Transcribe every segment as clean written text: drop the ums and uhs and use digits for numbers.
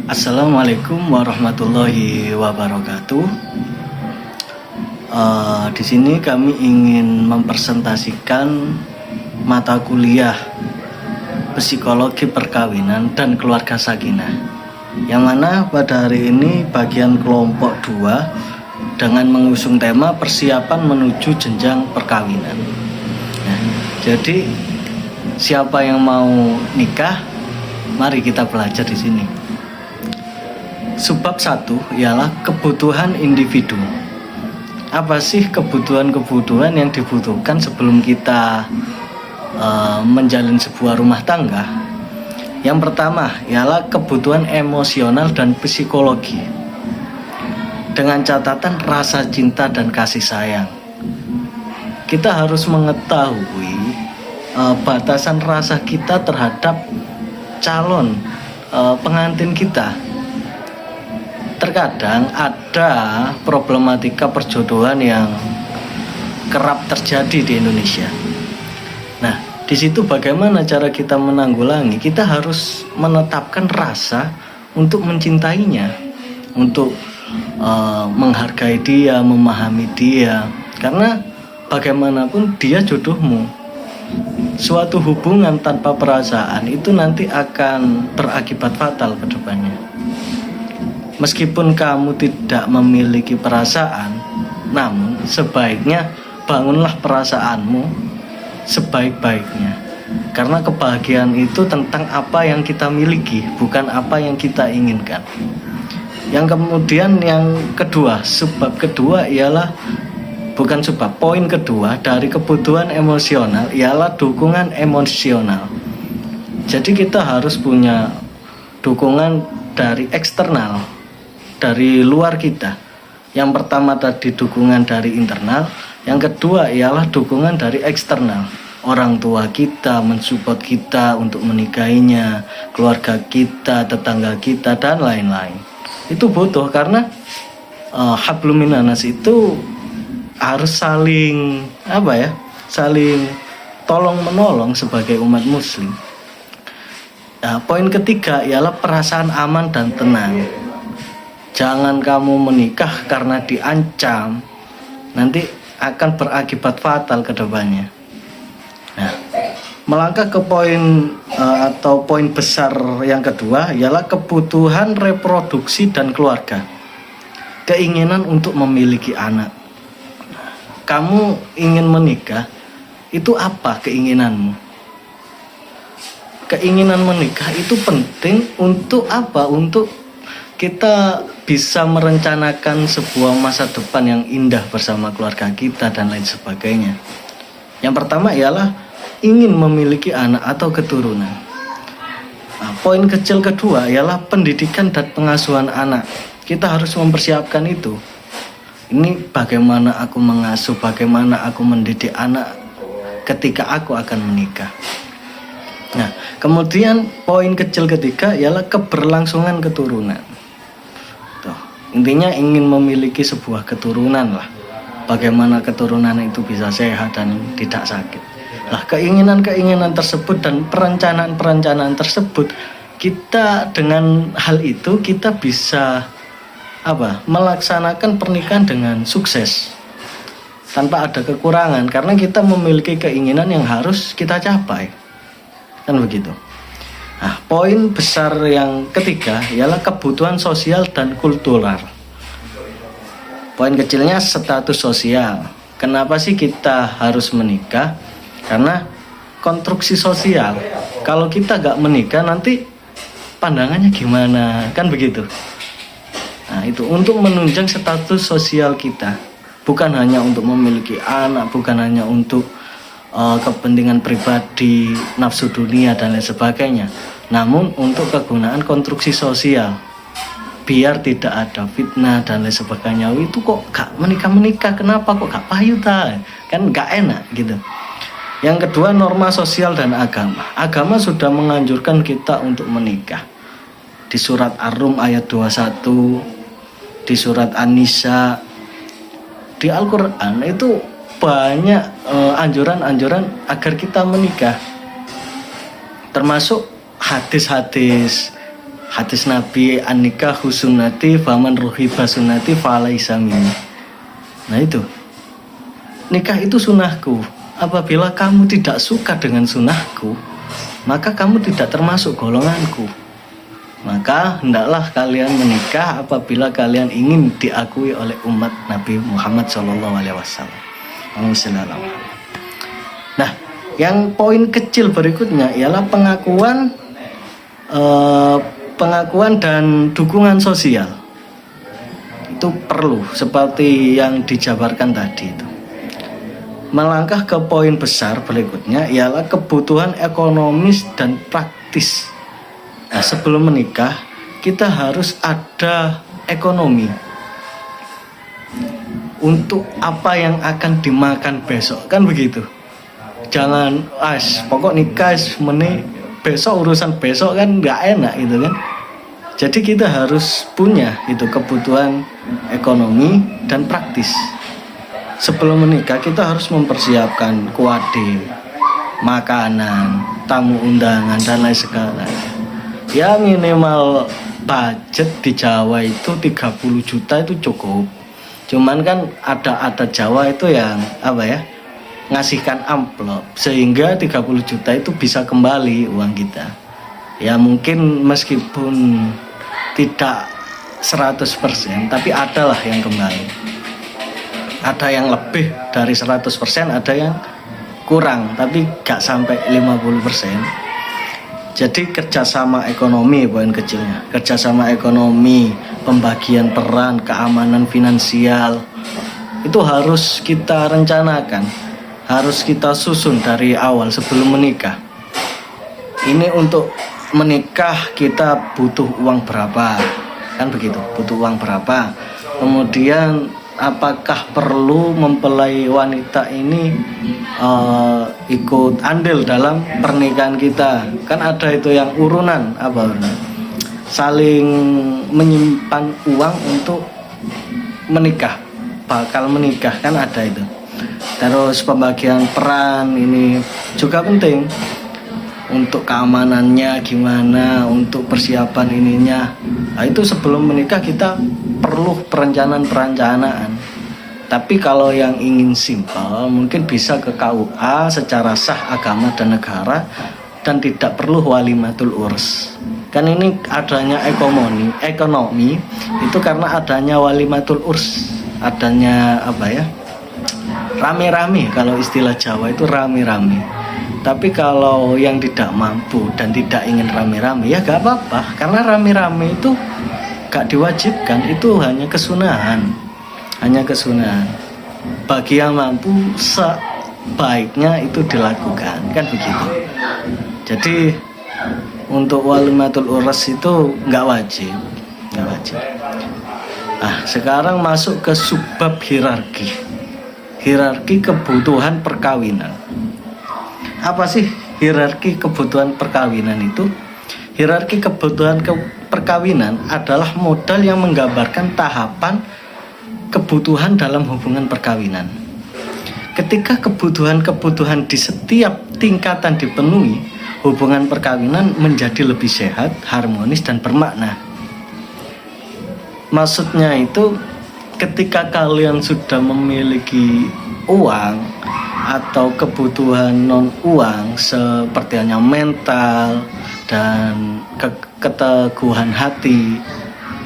Assalamualaikum warahmatullahi wabarakatuh. Di sini kami ingin mempresentasikan mata kuliah psikologi perkawinan dan keluarga sakinah, yang mana pada hari ini bagian kelompok 2 dengan mengusung tema persiapan menuju jenjang perkawinan. Nah, jadi siapa yang mau nikah, mari kita belajar di sini. Subbab 1 ialah kebutuhan individu. Apa sih kebutuhan-kebutuhan yang dibutuhkan sebelum kita menjalin sebuah rumah tangga? Yang pertama ialah kebutuhan emosional dan psikologi, dengan catatan rasa cinta dan kasih sayang. Kita harus mengetahui batasan rasa kita terhadap calon pengantin kita. Terkadang ada problematika perjodohan yang kerap terjadi di Indonesia. Nah, di situ bagaimana cara kita menanggulangi? Kita harus menetapkan rasa untuk mencintainya, untuk menghargai dia, memahami dia. Karena bagaimanapun dia jodohmu. Suatu hubungan tanpa perasaan itu nanti akan berakibat fatal ke depannya. Meskipun kamu tidak memiliki perasaan, namun sebaiknya bangunlah perasaanmu sebaik-baiknya. Karena kebahagiaan itu tentang apa yang kita miliki, bukan apa yang kita inginkan. Yang kemudian yang kedua, sebab kedua ialah poin kedua dari kebutuhan emosional ialah dukungan emosional. Jadi kita harus punya dukungan dari eksternal, dari luar kita. Yang pertama tadi dukungan dari internal, yang kedua ialah dukungan dari eksternal. Orang tua kita mensupport kita untuk menikahinya, keluarga kita, tetangga kita, dan lain-lain. Itu butuh karena hablum minanas itu harus saling saling tolong menolong sebagai umat muslim. Nah, poin ketiga ialah perasaan aman dan tenang. Jangan kamu menikah karena diancam, nanti akan berakibat fatal ke depannya. Nah, melangkah ke poin besar yang kedua ialah kebutuhan reproduksi dan keluarga. Keinginan untuk memiliki anak. Kamu ingin menikah, itu apa keinginanmu? Keinginan menikah itu penting untuk apa? Untuk kita bisa merencanakan sebuah masa depan yang indah bersama keluarga kita dan lain sebagainya. Yang pertama ialah ingin memiliki anak atau keturunan. Nah, poin kecil kedua ialah pendidikan dan pengasuhan anak. Kita harus mempersiapkan itu. Ini bagaimana aku mengasuh, bagaimana aku mendidik anak ketika aku akan menikah. Nah, kemudian poin kecil ketiga ialah keberlangsungan keturunan. Intinya ingin memiliki sebuah keturunan lah. Bagaimana keturunan itu bisa sehat dan tidak sakit. Lah, keinginan-keinginan tersebut dan perencanaan-perencanaan tersebut, kita dengan hal itu kita bisa melaksanakan pernikahan dengan sukses tanpa ada kekurangan, karena kita memiliki keinginan yang harus kita capai. Kan begitu. Nah, poin besar yang ketiga ialah kebutuhan sosial dan kultural. Poin kecilnya status sosial. Kenapa sih kita harus menikah? Karena konstruksi sosial. Kalau kita gak menikah nanti pandangannya gimana? Kan begitu. Nah, itu untuk menunjang status sosial kita. Bukan hanya untuk memiliki anak, bukan hanya untuk kepentingan pribadi, nafsu dunia dan lain sebagainya, namun untuk kegunaan konstruksi sosial, biar tidak ada fitnah dan lain sebagainya. Itu kok gak menikah, kenapa kok gak payu kan gak enak gitu. Yang kedua, norma sosial dan agama. Agama sudah menganjurkan kita untuk menikah. Di surat Ar-Rum ayat 21, di surat An-Nisa, di Al-Quran itu banyak anjuran-anjuran agar kita menikah, termasuk hadis Nabi an-nikah sunnati faman ruhiba sunnati falaisa minni. Nah itu, nikah itu sunnahku. Apabila kamu tidak suka dengan sunnahku, maka kamu tidak termasuk golonganku. Maka hendaklah kalian menikah apabila kalian ingin diakui oleh umat Nabi Muhammad SAW. Nah, yang poin kecil berikutnya ialah pengakuan dan dukungan sosial. Itu perlu seperti yang dijabarkan tadi itu. Melangkah ke poin besar berikutnya ialah kebutuhan ekonomis dan praktis. Nah, sebelum menikah kita harus ada ekonomi untuk apa yang akan dimakan besok, kan begitu. Jangan pokok nikah besok, urusan besok kan nggak enak gitu kan. Jadi kita harus punya itu kebutuhan ekonomi dan praktis. Sebelum menikah kita harus mempersiapkan kuade, makanan, tamu undangan dan lain sebagainya. Ya minimal budget di Jawa itu 30 juta itu cukup. Cuman kan ada Jawa itu yang ngasihkan amplop sehingga 30 juta itu bisa kembali uang kita. Ya mungkin meskipun tidak 100% tapi adalah yang kembali. Ada yang lebih dari 100%, ada yang kurang tapi gak sampai 50%. Jadi kerjasama ekonomi poin kecilnya, kerjasama ekonomi, pembagian peran, keamanan finansial itu harus kita rencanakan, harus kita susun dari awal sebelum menikah. Ini untuk menikah kita butuh uang berapa, kan begitu, butuh uang berapa. Kemudian apakah perlu mempelai wanita ini ikut andil dalam pernikahan kita? Kan ada itu yang urunan saling menyimpan uang untuk menikah, bakal menikah, kan ada itu. Terus pembagian peran ini juga penting, untuk keamanannya gimana, untuk persiapan ininya. Nah, itu sebelum menikah kita perlu perencanaan. Tapi kalau yang ingin simpel mungkin bisa ke KUA secara sah agama dan negara dan tidak perlu walimatul urs. Kan ini adanya ekonomi itu karena adanya walimatul urs, adanya rame-rame, kalau istilah Jawa itu rame-rame. Tapi kalau yang tidak mampu dan tidak ingin rame-rame ya gak apa-apa, karena rame-rame itu gak diwajibkan, itu hanya kesunahan. Bagi yang mampu sebaiknya itu dilakukan, kan begitu. Jadi untuk walimatul urs itu nggak wajib. Nah, sekarang masuk ke subbab hierarki kebutuhan perkawinan. Apa sih hierarki kebutuhan perkawinan itu? Hierarki kebutuhan perkawinan adalah modal yang menggambarkan tahapan kebutuhan dalam hubungan perkawinan. Ketika kebutuhan-kebutuhan di setiap tingkatan dipenuhi, hubungan perkawinan menjadi lebih sehat, harmonis, dan bermakna. Maksudnya itu ketika kalian sudah memiliki uang atau kebutuhan non-uang seperti hanya mental dan keteguhan hati,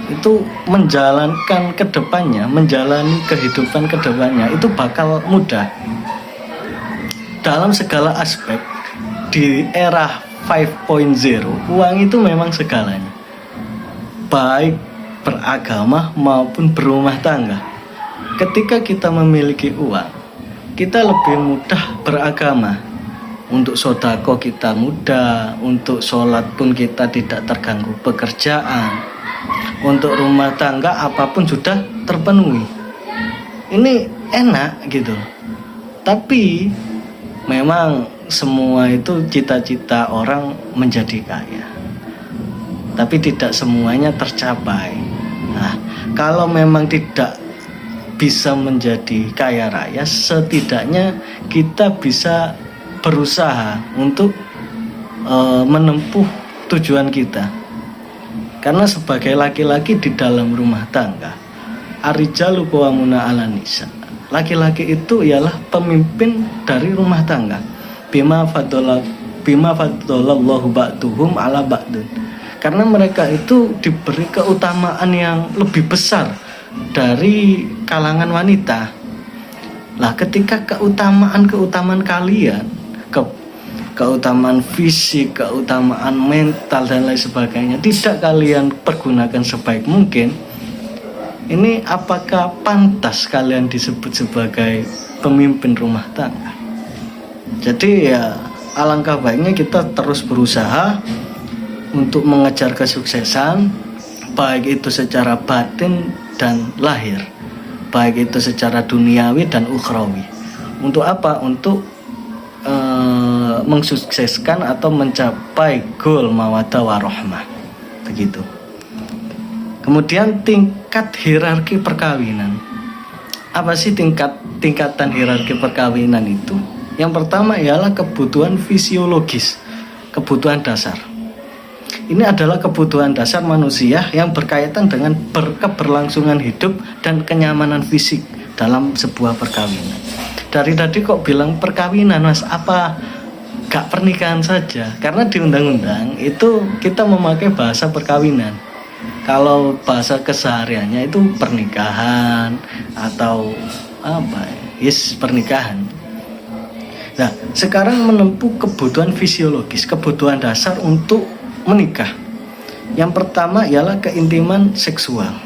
itu menjalankan kedepannya, menjalani kehidupan kedepannya itu bakal mudah dalam segala aspek. Di era 5.0 uang itu memang segalanya, baik beragama maupun berumah tangga. Ketika kita memiliki uang, kita lebih mudah beragama. Untuk sodako kita mudah, untuk sholat pun kita tidak terganggu pekerjaan, untuk rumah tangga apapun sudah terpenuhi. Ini enak gitu. Tapi memang semua itu cita-cita orang menjadi kaya, tapi tidak semuanya tercapai. Nah, kalau memang tidak bisa menjadi kaya raya, setidaknya kita bisa berusaha untuk menempuh tujuan kita. Karena sebagai laki-laki di dalam rumah tangga, ar-rijalu qawwamuna 'alan nisa. Laki-laki itu ialah pemimpin dari rumah tangga. Bima faddalallahu ba'duhum 'ala ba'dun. Karena mereka itu diberi keutamaan yang lebih besar dari kalangan wanita. Lah ketika keutamaan kalian, keutamaan fisik, keutamaan mental dan lain sebagainya tidak kalian pergunakan sebaik mungkin, ini apakah pantas kalian disebut sebagai pemimpin rumah tangga? Jadi ya alangkah baiknya kita terus berusaha untuk mengejar kesuksesan, baik itu secara batin dan lahir, baik itu secara duniawi dan ukhrawi. Untuk apa? Untuk mensukseskan atau mencapai goal mawaddah warahmah, begitu. Kemudian tingkat hierarki perkawinan. Apa sih tingkatan hierarki perkawinan itu? Yang pertama ialah kebutuhan fisiologis, kebutuhan dasar. Ini adalah kebutuhan dasar manusia yang berkaitan dengan keberlangsungan hidup dan kenyamanan fisik dalam sebuah perkawinan. Dari tadi kok bilang perkawinan, Mas? Apa gak pernikahan saja? Karena di undang-undang itu kita memakai bahasa perkawinan. Kalau bahasa kesehariannya itu pernikahan atau apa? Yes, pernikahan. Nah, sekarang menempuh kebutuhan fisiologis, kebutuhan dasar untuk menikah. Yang pertama ialah keintiman seksual.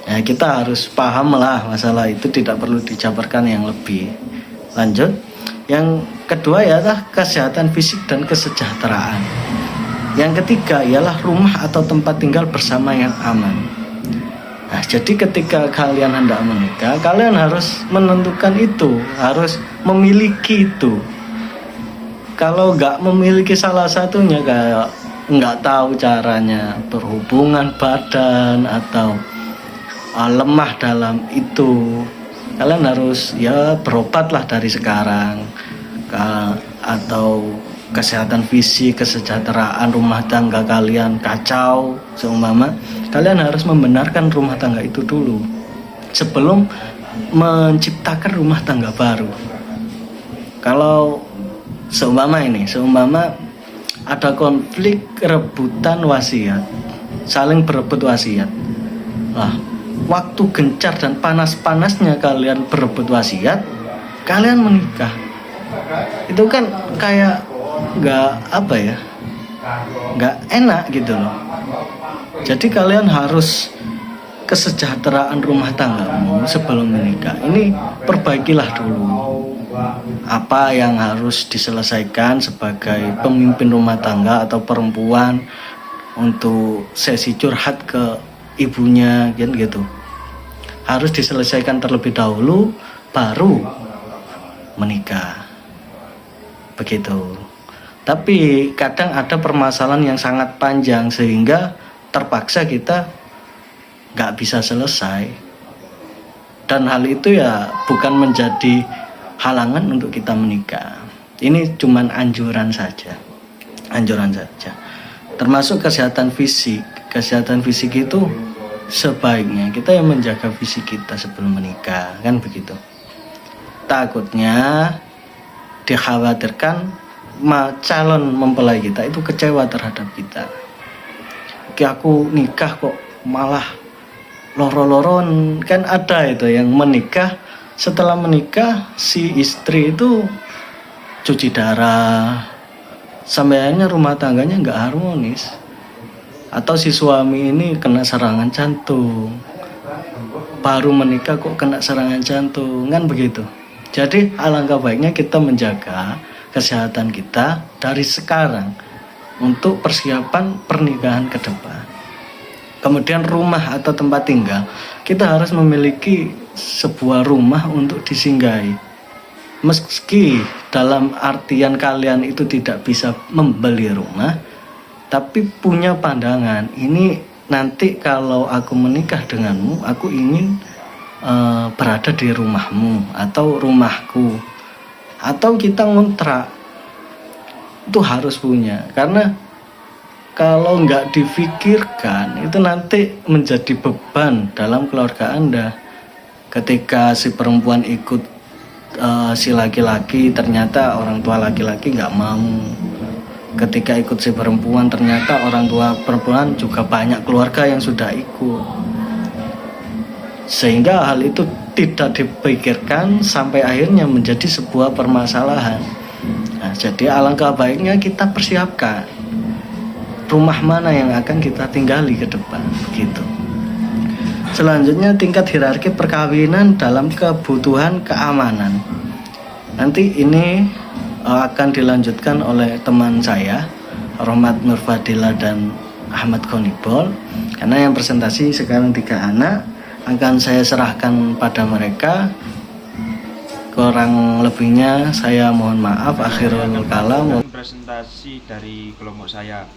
Ya, kita harus paham lah masalah itu, tidak perlu dijabarkan yang lebih lanjut. Yang kedua ialah kesehatan fisik dan kesejahteraan. Yang ketiga ialah rumah atau tempat tinggal bersama yang aman. Nah, jadi ketika kalian hendak menikah, kalian harus menentukan itu, harus memiliki itu. Kalau nggak memiliki salah satunya, kayak nggak tahu caranya berhubungan badan atau lemah dalam itu, kalian harus ya berobatlah dari sekarang. Atau kesehatan fisik, kesejahteraan rumah tangga kalian kacau seumpama, kalian harus membenarkan rumah tangga itu dulu sebelum menciptakan rumah tangga baru. Kalau seumpama ada konflik rebutan wasiat, saling berebut wasiat. Nah, waktu gencar dan panas-panasnya kalian berebut wasiat, kalian menikah. Itu kan kayak nggak enak gitu loh. Jadi kalian harus kesejahteraan rumah tanggamu sebelum menikah. Ini perbaikilah dulu apa yang harus diselesaikan sebagai pemimpin rumah tangga atau perempuan untuk sesi curhat ke ibunya gitu. Harus diselesaikan terlebih dahulu baru menikah. Begitu. Tapi kadang ada permasalahan yang sangat panjang sehingga terpaksa kita nggak bisa selesai. Dan hal itu ya bukan menjadi halangan untuk kita menikah. Ini cuman anjuran saja. Termasuk kesehatan fisik. Kesehatan fisik itu sebaiknya kita yang menjaga fisik kita sebelum menikah, kan begitu. Takutnya dikhawatirkan calon mempelai kita itu kecewa terhadap kita. Oke, aku nikah kok malah loro-loron. Kan ada itu yang menikah, setelah menikah si istri itu cuci darah, sampai akhirnya rumah tangganya nggak harmonis. Atau si suami ini kena serangan jantung, baru menikah kok kena serangan jantung, kan begitu. Jadi alangkah baiknya kita menjaga kesehatan kita dari sekarang untuk persiapan pernikahan ke depan. Kemudian rumah atau tempat tinggal, kita harus memiliki sebuah rumah untuk disinggahi. Meski dalam artian kalian itu tidak bisa membeli rumah, tapi punya pandangan, ini nanti kalau aku menikah denganmu, aku ingin berada di rumahmu atau rumahku, atau kita ngontrak. Itu harus punya, karena kalau nggak difikirkan itu nanti menjadi beban dalam keluarga Anda. Ketika si perempuan ikut si laki-laki, ternyata orang tua laki-laki nggak mau. Ketika ikut si perempuan, ternyata orang tua perempuan juga banyak keluarga yang sudah ikut, sehingga hal itu tidak dipikirkan sampai akhirnya menjadi sebuah permasalahan. Nah, jadi alangkah baiknya kita persiapkan rumah mana yang akan kita tinggali ke depan, begitu. Selanjutnya tingkat hierarki perkawinan dalam kebutuhan keamanan. Nanti ini akan dilanjutkan oleh teman saya Rohmat Nurfadila dan Ahmad Konibol. Karena yang presentasi sekarang 3 anak, akan saya serahkan pada mereka. Kurang lebihnya saya mohon maaf. Akhirul kalam. Presentasi dari kelompok saya.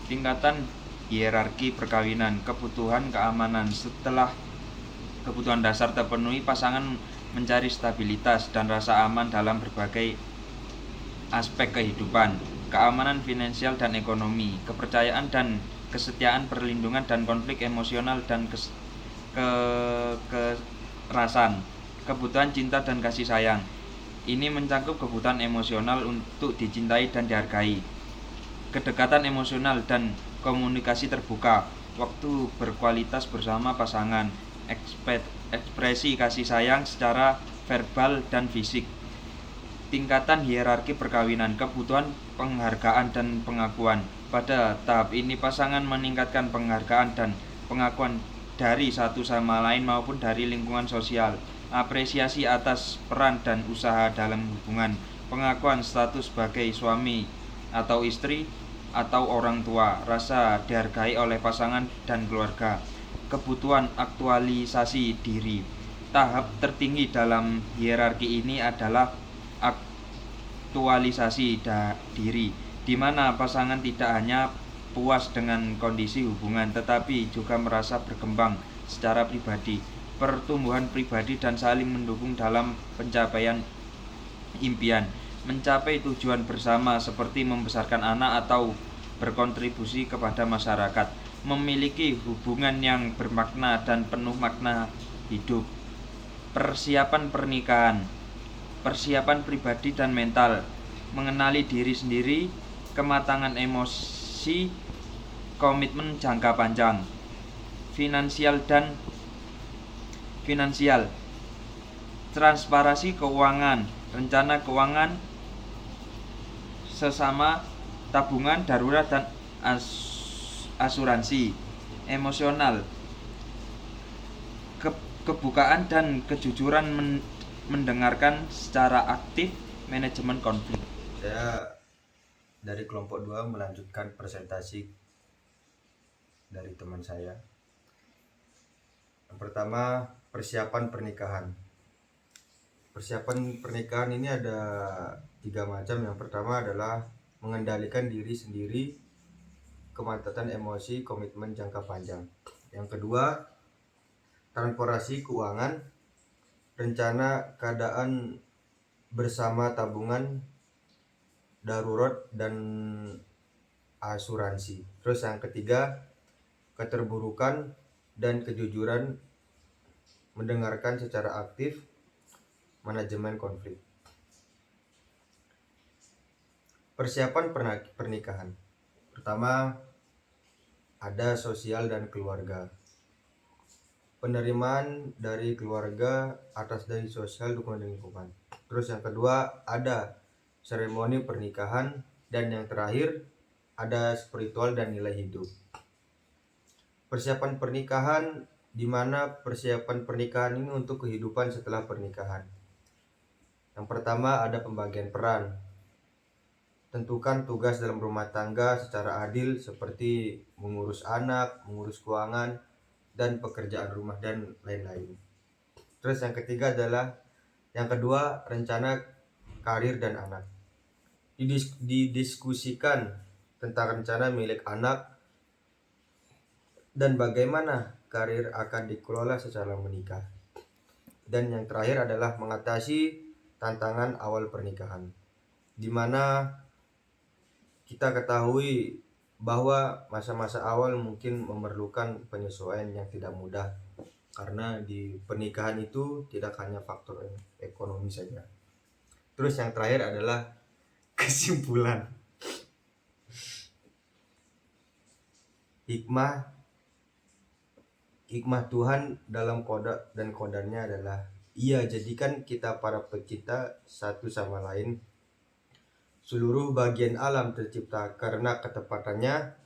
Tingkatan hierarki perkawinan, kebutuhan keamanan. Setelah kebutuhan dasar terpenuhi, pasangan mencari stabilitas dan rasa aman dalam berbagai aspek kehidupan, keamanan finansial dan ekonomi, kepercayaan dan kesetiaan, perlindungan dan konflik emosional dan kekerasan, kebutuhan cinta dan kasih sayang. Ini mencakup kebutuhan emosional untuk dicintai dan dihargai, kedekatan emosional dan komunikasi terbuka, waktu berkualitas bersama pasangan, ekspresi kasih sayang secara verbal dan fisik. Tingkatan hierarki perkawinan, kebutuhan penghargaan dan pengakuan. Pada tahap ini pasangan meningkatkan penghargaan dan pengakuan dari satu sama lain maupun dari lingkungan sosial, apresiasi atas peran dan usaha dalam hubungan, pengakuan status sebagai suami atau istri atau orang tua, rasa dihargai oleh pasangan dan keluarga, kebutuhan aktualisasi diri. Tahap tertinggi dalam hierarki ini adalah aktualisasi diri, di mana pasangan tidak hanya puas dengan kondisi hubungan tetapi juga merasa berkembang secara pribadi, pertumbuhan pribadi dan saling mendukung dalam pencapaian impian, mencapai tujuan bersama seperti membesarkan anak atau berkontribusi kepada masyarakat, memiliki hubungan yang bermakna dan penuh makna hidup. Persiapan pernikahan, persiapan pribadi dan mental, mengenali diri sendiri, kematangan emosi, komitmen jangka panjang, finansial, transparansi keuangan, rencana keuangan sesama, tabungan darurat dan asuransi, emosional, kebukaan dan kejujuran, mendengarkan secara aktif, manajemen konflik. Saya dari kelompok 2 melanjutkan presentasi dari teman saya. Yang pertama, persiapan pernikahan. Persiapan pernikahan ini ada 3 macam. Yang pertama adalah mengendalikan diri sendiri, kemantauan emosi, komitmen jangka panjang. Yang kedua, transparansi keuangan, rencana keadaan bersama, tabungan darurat dan asuransi. Terus yang ketiga, keterburukan dan kejujuran, mendengarkan secara aktif, manajemen konflik. Persiapan pernikahan. Pertama, ada sosial dan keluarga. Penerimaan dari keluarga atas dari sosial, dukungan lingkungan. Terus yang kedua, ada seremoni pernikahan. Dan yang terakhir, ada spiritual dan nilai hidup. Persiapan pernikahan, di mana persiapan pernikahan ini untuk kehidupan setelah pernikahan. Yang pertama, ada pembagian peran. Tentukan tugas dalam rumah tangga secara adil seperti mengurus anak, mengurus keuangan, dan pekerjaan rumah dan lain-lain. Terus yang ketiga adalah, yang kedua, rencana karir dan anak. Didiskusikan tentang rencana milik anak dan bagaimana karir akan dikelola secara menikah. Dan yang terakhir adalah mengatasi tantangan awal pernikahan, di mana kita ketahui bahwa masa-masa awal mungkin memerlukan penyesuaian yang tidak mudah, karena di pernikahan itu tidak hanya faktor ekonomi saja. Terus yang terakhir adalah kesimpulan. Hikmah Tuhan dalam koda dan kodarnya adalah Ia jadikan kita para pecinta satu sama lain. Seluruh bagian alam tercipta karena ketepatannya.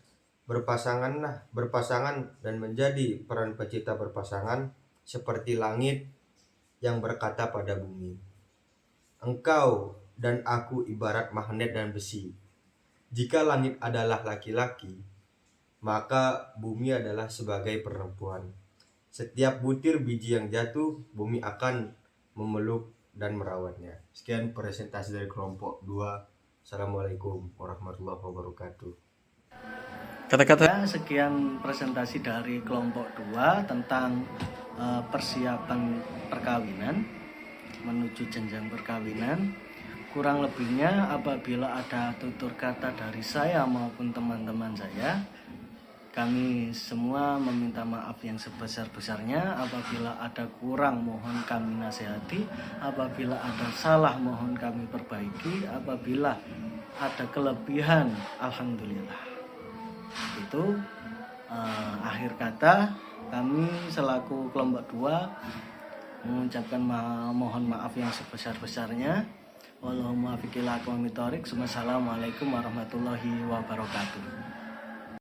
Berpasangan dan menjadi peran pencipta berpasangan, seperti langit yang berkata pada bumi, engkau dan aku ibarat magnet dan besi. Jika langit adalah laki-laki, maka bumi adalah sebagai perempuan. Setiap butir biji yang jatuh, bumi akan memeluk dan merawatnya. Sekian presentasi dari kelompok 2. Assalamualaikum warahmatullahi wabarakatuh. Kata-kata sekian presentasi dari kelompok 2 tentang persiapan perkawinan menuju jenjang perkawinan. Kurang lebihnya apabila ada tutur kata dari saya maupun teman-teman saya, kami semua meminta maaf yang sebesar-besarnya. Apabila ada kurang, mohon kami nasihati. Apabila ada salah, mohon kami perbaiki. Apabila ada kelebihan, alhamdulillah. Itu akhir kata, kami selaku kelompok 2 mengucapkan mohon maaf yang sebesar-besarnya. Wallahumma fiqil aqwamit thoriq. Wassalamualaikum warahmatullahi wabarakatuh.